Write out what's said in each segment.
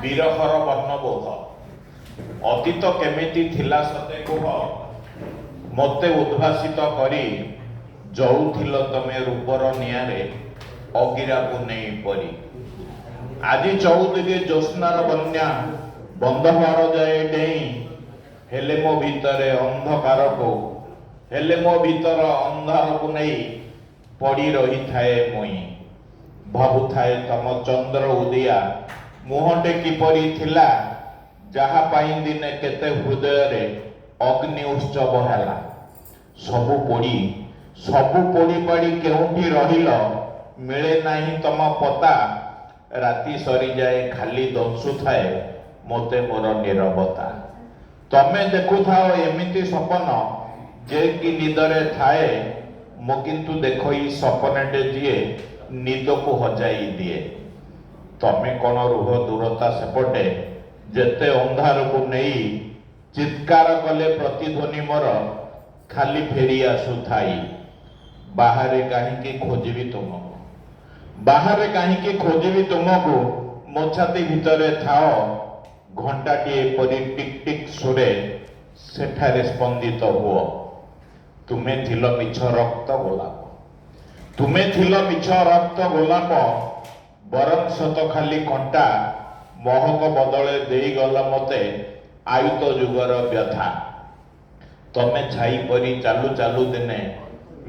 ବିରହର ବର୍ଣ୍ଣବୋଧ ଅତୀତ କେମିତି ଥିଲା ସତେ କୁହ ମୋତେ ଉଦ୍ଭାସିତ କରି ଜଳୁଥିଲ ତମେ ରୂପର ନିଆଁରେ ଅଗିରାକୁ ନେଇ ପରି ଆଜି ଚଉଦିକେ ଜ୍ୟୋତ୍ସ୍ନାର ବନ୍ୟା ବନ୍ଧ ପାର ଯାଏ ଡେଇଁ ହେଲେ ମୋ ଭିତରେ ଅନ୍ଧାରକୁ ନେଇ ପଡ଼ି ରହିଥାଏ ମୁଇଁ ଭାବୁଥାଏ ତମ ଚନ୍ଦ୍ର ଉଦିଆ ମୁହଁଟେ କିପରି ଥିଲା ଯାହା ପାଇଁ ଦିନେ କେତେ ହୃଦୟରେ ଅଗ୍ନି ଉତ୍ସବ ହେଲା ସବୁ ପୋଡ଼ି ପାଡ଼ି କେଉଁଠି ରହିଲ ମିଳେ ନାହିଁ ତମ ପତା ରାତି ସରିଯାଏ ଖାଲି ଦଂଶୁଥାଏ ମୋତେ ମୋର ନୀରବତା ତମେ ଦେଖୁଥାଅ ଏମିତି ସପନ ଯେ କି ନିଦରେ ଥାଏ ମୁଁ କିନ୍ତୁ ଦେଖଇ ସପନଟେ ଯିଏ ନିଦକୁ ହଜାଇ ଦିଏ ତମେ କଣ ରୁହ ଦୂରତା ସେପଟେ ଯେତେ ଅନ୍ଧାରକୁ ନେଇ ଚିତ୍କାର କଲେ ପ୍ରତିଧ୍ୱନି ମୋର ଖାଲି ଫେରି ଆସୁଥାଇ ବାହାରେ କାହିଁକି ଖୋଜିବି ତୁମକୁ ମୋ ଛାତି ଭିତରେ ଥାଅ ଘଣ୍ଟାଟିଏ ପରି ଟିକ୍ ଟିକ୍ ସୁରେ ସେଠାରେ ସ୍ପନ୍ଦିତ ହୁଅ ତୁମେ ଥିଲ ମିଛ ରକ୍ତ ଗୋଲାପ ବରଂ ସତ ଖାଲି କଣ୍ଟା ମହକ ବଦଳେ ଦେଇଗଲ ମୋତେ ଆୟୁତ ଯୁଗର ବ୍ୟଥା ତମେ ଛାଇ ପରି ଚାଲୁ ଚାଲୁ ଦିନେ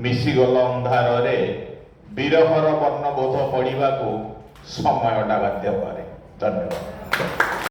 ମିଶିଗଲ ଅନ୍ଧାରରେ ବିରହର ବର୍ଣ୍ଣବୋଧ ପଢ଼ିବାକୁ ସମୟଟା ବାଧ୍ୟ କରେ ଧନ୍ୟବାଦ।